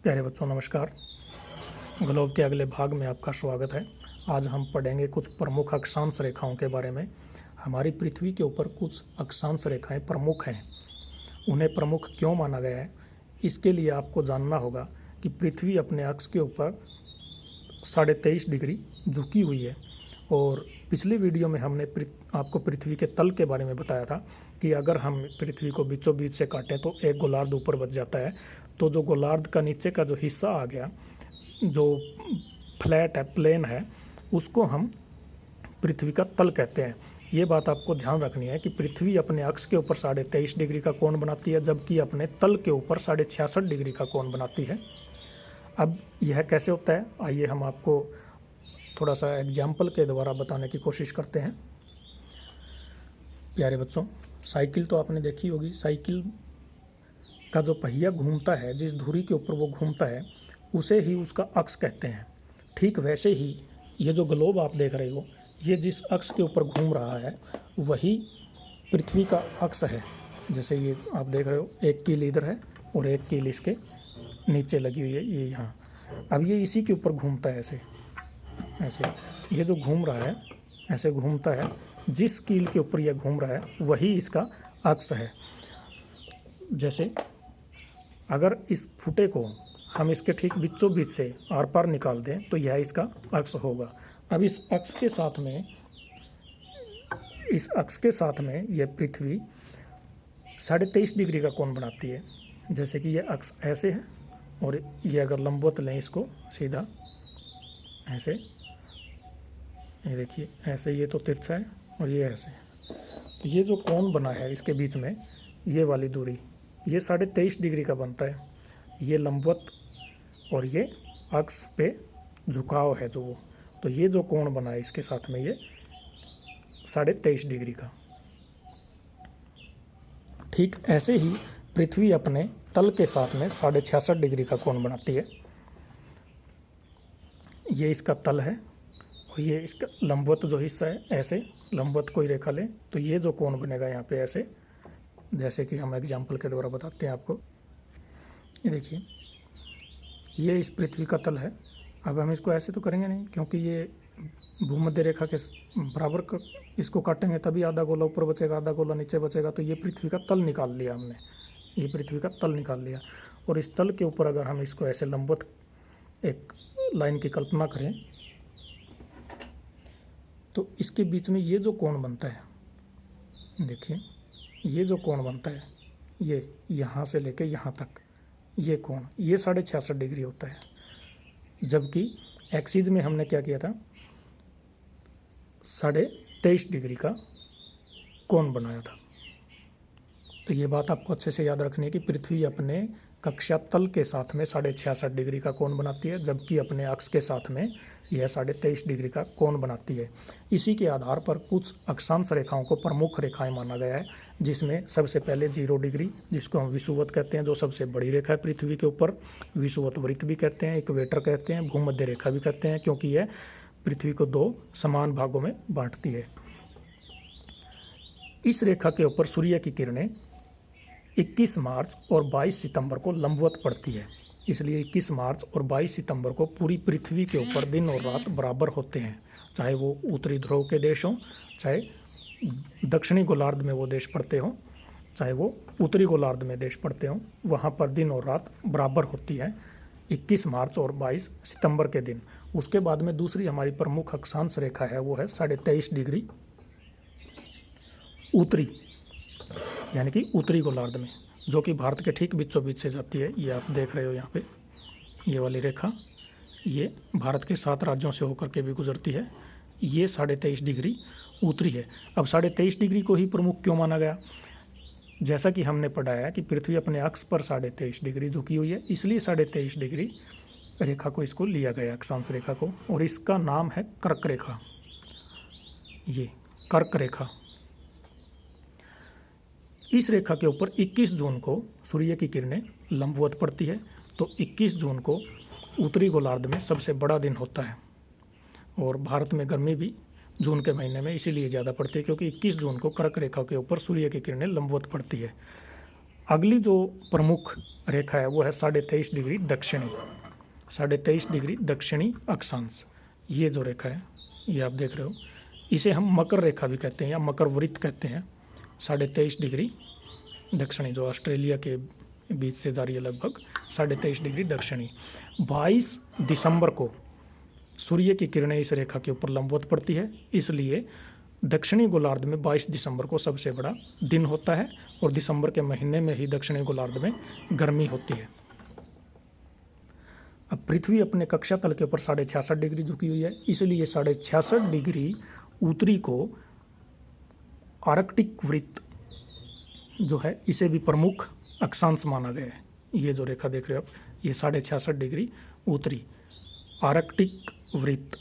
प्यारे बच्चों नमस्कार। ग्लोब के अगले भाग में आपका स्वागत है। आज हम पढ़ेंगे कुछ प्रमुख अक्षांश रेखाओं के बारे में। हमारी पृथ्वी के ऊपर कुछ अक्षांश रेखाएं प्रमुख हैं। उन्हें प्रमुख क्यों माना गया है, इसके लिए आपको जानना होगा कि पृथ्वी अपने अक्ष के ऊपर 23.5 डिग्री झुकी हुई है। और पिछली वीडियो में हमने आपको पृथ्वी के तल के बारे में बताया था कि अगर हम पृथ्वी को बीचों बीच से काटें तो एक गोलार्ध ऊपर बच जाता है। तो जो गोलार्ध का नीचे का जो हिस्सा आ गया, जो फ्लैट है, प्लेन है, उसको हम पृथ्वी का तल कहते हैं। ये बात आपको ध्यान रखनी है कि पृथ्वी अपने अक्ष के ऊपर 23.5 डिग्री का कोण बनाती है, जबकि अपने तल के ऊपर 66.5 डिग्री का कोण बनाती है। अब यह कैसे होता है, आइए हम आपको थोड़ा सा एग्जाम्पल के द्वारा बताने की कोशिश करते हैं। प्यारे बच्चों, साइकिल तो आपने देखी होगी। साइकिल का जो पहिया घूमता है, जिस धुरी के ऊपर वो घूमता है, उसे ही उसका अक्ष कहते हैं। ठीक वैसे ही ये जो ग्लोब आप देख रहे हो, ये जिस अक्ष के ऊपर घूम रहा है वही पृथ्वी का अक्ष है। जैसे ये आप देख रहे हो, एक कील इधर है और एक कील इसके नीचे लगी हुई है, ये यहाँ। अब ये इसी के ऊपर घूमता है, ऐसे ऐसे ये जो घूम रहा है ऐसे घूमता है। जिस कील के ऊपर यह घूम रहा है वही इसका अक्ष है। जैसे अगर इस फुटे को हम इसके ठीक बीचों बीच से आर पार निकाल दें तो यह इसका अक्ष होगा। अब इस अक्ष के साथ में यह पृथ्वी 23.5 डिग्री का कोण बनाती है। जैसे कि यह अक्ष ऐसे है और ये अगर लंबवत लें इसको सीधा ऐसे, ये देखिए ऐसे, ये तो तिरछा है और ये ऐसे। तो ये जो कोण बना है इसके बीच में, ये वाली दूरी, ये 23.5 डिग्री का बनता है। ये लंबवत और ये अक्ष पे झुकाव है जो वो, तो ये जो कोण बना है इसके साथ में ये 23.5 डिग्री का। ठीक ऐसे ही पृथ्वी अपने तल के साथ में 66.5 डिग्री का कोण बनाती है। ये इसका तल है और ये इसका लंबवत जो हिस्सा है, ऐसे लंबवत कोई रेखा लें तो ये जो कोण बनेगा यहाँ पे ऐसे, जैसे कि हम एग्जाम्पल के द्वारा बताते हैं आपको। ये देखिए, ये इस पृथ्वी का तल है। अब हम इसको ऐसे तो करेंगे नहीं, क्योंकि ये भूमध्य रेखा के बराबर इसको काटेंगे तभी आधा गोला ऊपर बचेगा, आधा गोला नीचे बचेगा। तो ये पृथ्वी का तल निकाल लिया हमने, ये पृथ्वी का तल निकाल लिया। और इस तल के ऊपर अगर हम इसको ऐसे लंबवत एक लाइन की कल्पना करें तो इसके बीच में ये जो कोण बनता है, देखिए ये जो कोण बनता है, ये यहाँ से लेके यहाँ तक ये कोण, ये 66.5 डिग्री होता है। जबकि एक्सिस में हमने क्या किया था, 23.5 डिग्री का कोण बनाया था। तो ये बात आपको अच्छे से याद रखनी है कि पृथ्वी अपने कक्षा तल के साथ में 66.5 डिग्री का कोण बनाती है, जबकि अपने अक्ष के साथ में यह 23.5 डिग्री का कोण बनाती है। इसी के आधार पर कुछ अक्षांश रेखाओं को प्रमुख रेखाएं माना गया है, जिसमें सबसे पहले 0 डिग्री, जिसको हम विषुवत कहते हैं, जो सबसे बड़ी रेखा है पृथ्वी के ऊपर। विषुवत वृत्त भी कहते हैं, इक्वेटर कहते हैं, भूमध्य रेखा भी कहते हैं, क्योंकि यह पृथ्वी को 2 समान भागों में बांटती है। इस रेखा के ऊपर सूर्य की किरणें 21 मार्च और 22 सितंबर को लंबवत पड़ती है। इसलिए 21 मार्च और 22 सितंबर को पूरी पृथ्वी के ऊपर दिन और रात बराबर होते हैं, चाहे वो उत्तरी ध्रुव के देश हों, चाहे दक्षिणी गोलार्ध में वो देश पड़ते हों, चाहे वो उत्तरी गोलार्ध में देश पड़ते हों, वहाँ पर दिन और रात बराबर होती है 21 मार्च और 22 सितंबर के दिन। उसके बाद में दूसरी हमारी प्रमुख अक्षांश रेखा है, वो है 23.5 डिग्री उत्तरी, यानी कि उत्तरी गोलार्ध में, जो कि भारत के ठीक बीचों बीच से जाती है। ये आप देख रहे हो यहाँ पे, ये वाली रेखा, ये भारत के 7 राज्यों से होकर के भी गुजरती है। ये 23.5 डिग्री उत्तरी है। अब 23.5 डिग्री को ही प्रमुख क्यों माना गया? जैसा कि हमने पढ़ाया कि पृथ्वी अपने अक्ष पर 23.5 डिग्री झुकी हुई है, इसलिए 23.5 डिग्री रेखा को इसको लिया गया, अक्षांश रेखा को, और इसका नाम है कर्क रेखा। ये कर्क रेखा, इस रेखा के ऊपर 21 जून को सूर्य की किरणें लंबवत पड़ती है। तो 21 जून को उत्तरी गोलार्ध में सबसे बड़ा दिन होता है। और भारत में गर्मी भी जून के महीने में इसीलिए ज़्यादा पड़ती है, क्योंकि 21 जून को कर्क रेखा के ऊपर सूर्य की किरणें लंबवत पड़ती है। अगली जो प्रमुख रेखा है वो है 23.5 डिग्री दक्षिणी, 23.5 डिग्री दक्षिणी अक्षांश। ये जो रेखा है ये आप देख रहे हो, इसे हम मकर रेखा भी कहते हैं या मकर वृत्त कहते हैं। 23.5 डिग्री दक्षिणी जो ऑस्ट्रेलिया के बीच से जा रही है, लगभग 23.5 डिग्री दक्षिणी। 22 दिसंबर को सूर्य की किरणें इस रेखा के ऊपर लंबवत पड़ती है, इसलिए दक्षिणी गोलार्ध में 22 दिसंबर को सबसे बड़ा दिन होता है और दिसंबर के महीने में ही दक्षिणी गोलार्ध में गर्मी होती है। अब पृथ्वी अपने कक्षा तल के ऊपर 66.5 डिग्री झुकी हुई है, इसलिए 66.5 डिग्री उत्तरी को आर्कटिक वृत्त जो है इसे भी प्रमुख अक्षांश माना गया है। ये जो रेखा देख रहे हो आप, ये 66.5 डिग्री उत्तरी आर्कटिक वृत्त।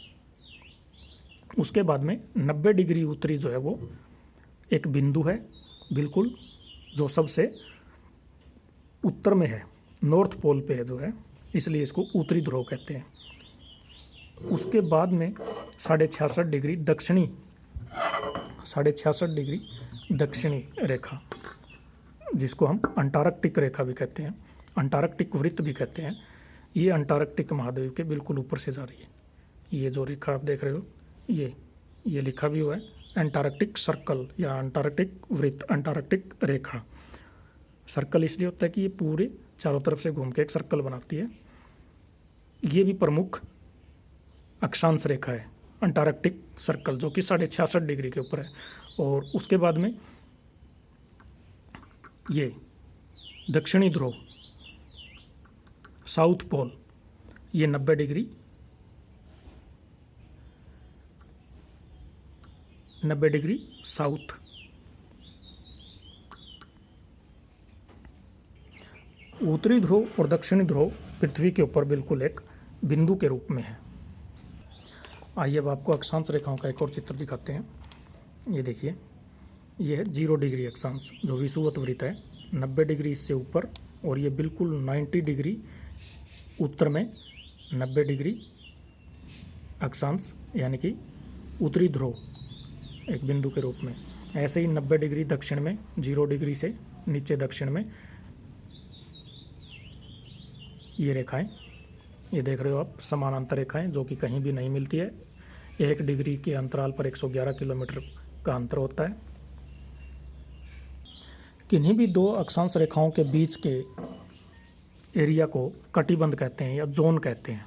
उसके बाद में 90 डिग्री उत्तरी जो है वो एक बिंदु है बिल्कुल, जो सबसे उत्तर में है, नॉर्थ पोल पे है जो है, इसलिए इसको उत्तरी ध्रुव कहते हैं। उसके बाद में 66.5 डिग्री दक्षिणी, 66.5 डिग्री दक्षिणी रेखा जिसको हम अंटार्कटिक रेखा भी कहते हैं, अंटार्कटिक वृत्त भी कहते हैं। ये अंटार्कटिक महाद्वीप के बिल्कुल ऊपर से जा रही है। ये जो रेखा आप देख रहे हो ये लिखा भी हुआ है अंटार्कटिक सर्कल या अंटार्कटिक वृत्त, अंटार्कटिक रेखा। सर्कल इसलिए होता है कि ये पूरे चारों तरफ से घूम के एक सर्कल बनाती है। ये भी प्रमुख अक्षांश रेखा है अंटार्कटिक सर्कल, जो कि 66.5 डिग्री के ऊपर है। और उसके बाद में ये दक्षिणी ध्रुव साउथ पोल, ये 90 डिग्री 90 डिग्री साउथ। उत्तरी ध्रुव और दक्षिणी ध्रुव पृथ्वी के ऊपर बिल्कुल एक बिंदु के रूप में है। आइए अब आपको अक्षांश रेखाओं का एक और चित्र दिखाते हैं। ये देखिए, ये है 0 डिग्री अक्षांश जो विषुवत वृत्त है, 90 डिग्री इससे ऊपर, और ये बिल्कुल 90 डिग्री उत्तर में 90 डिग्री अक्षांश यानी कि उत्तरी ध्रुव एक बिंदु के रूप में। ऐसे ही 90 डिग्री दक्षिण में, 0 डिग्री से नीचे दक्षिण में ये रेखाएं, ये देख रहे हो आप, समानांतर रेखाएं जो कि कहीं भी नहीं मिलती है। 1 डिग्री के अंतराल पर 111 किलोमीटर का अंतर होता है। किन्हीं भी दो अक्षांश रेखाओं के बीच के एरिया को कटिबंध कहते हैं या जोन कहते हैं।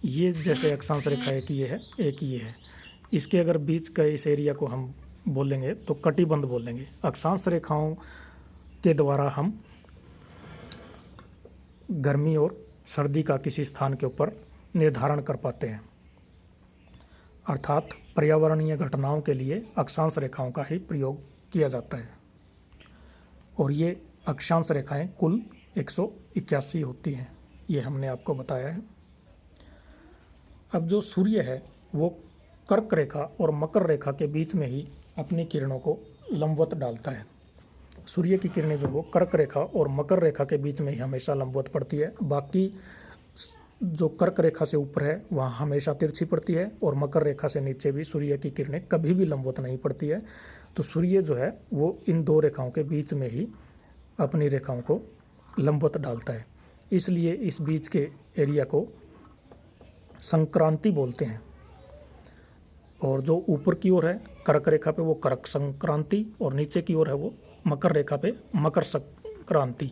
ये जैसे अक्षांश रेखा एक ये है, एक ये है, इसके अगर बीच का इस एरिया को हम बोलेंगे तो कटिबंध बोलेंगे। अक्षांश रेखाओं के द्वारा हम गर्मी और सर्दी का किसी स्थान के ऊपर निर्धारण कर पाते हैं, अर्थात पर्यावरणीय घटनाओं के लिए अक्षांश रेखाओं का ही प्रयोग किया जाता है। और ये अक्षांश रेखाएं कुल 181 होती हैं, ये हमने आपको बताया है। अब जो सूर्य है वो कर्क रेखा और मकर रेखा के बीच में ही अपनी किरणों को लंबवत डालता है। सूर्य की किरणें जो वो कर्क रेखा और मकर रेखा के बीच में ही हमेशा लंबवत पड़ती है। बाकी जो कर्क रेखा से ऊपर है वहाँ हमेशा तिरछी पड़ती है, और मकर रेखा से नीचे भी सूर्य की किरणें कभी भी लंबवत नहीं पड़ती है। तो सूर्य जो है वो इन दो रेखाओं के बीच में ही अपनी रेखाओं को लंबवत डालता है, इसलिए इस बीच के एरिया को संक्रांति बोलते हैं। और जो ऊपर की ओर है कर्क रेखा पे वो कर्क संक्रांति, और नीचे की ओर है वो मकर रेखा पे मकर संक्रांति।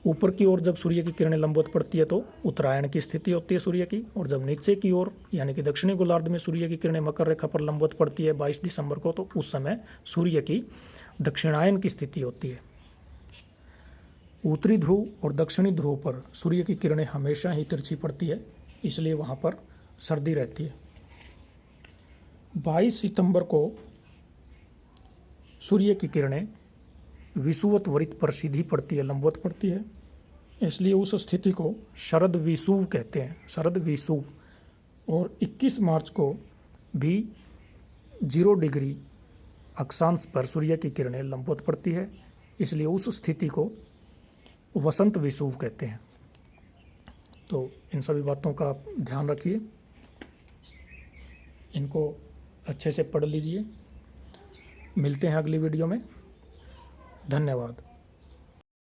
ऊपर की ओर जब सूर्य की किरणें लंबवत पड़ती है तो उत्तरायण की स्थिति होती है सूर्य की, और जब नीचे की ओर यानी कि दक्षिणी गोलार्ध में सूर्य की किरणें मकर रेखा पर लंबवत पड़ती है 22 दिसंबर को, तो उस समय सूर्य की दक्षिणायन की स्थिति होती है। उत्तरी ध्रुव और दक्षिणी ध्रुव पर सूर्य की किरणें हमेशा ही तिरछी पड़ती है, इसलिए वहाँ पर सर्दी रहती है। 22 सितंबर को सूर्य की किरणें विषुवत वृत्त पर सीधी पड़ती है, लंबवत पड़ती है, इसलिए उस स्थिति को शरद विषुव कहते हैं, शरद विषुव। और 21 मार्च को भी 0 डिग्री अक्षांश पर सूर्य की किरणें लंबवत पड़ती है, इसलिए उस स्थिति को वसंत विषुव कहते हैं। तो इन सभी बातों का आप ध्यान रखिए, इनको अच्छे से पढ़ लीजिए। मिलते हैं अगली वीडियो में। धन्यवाद।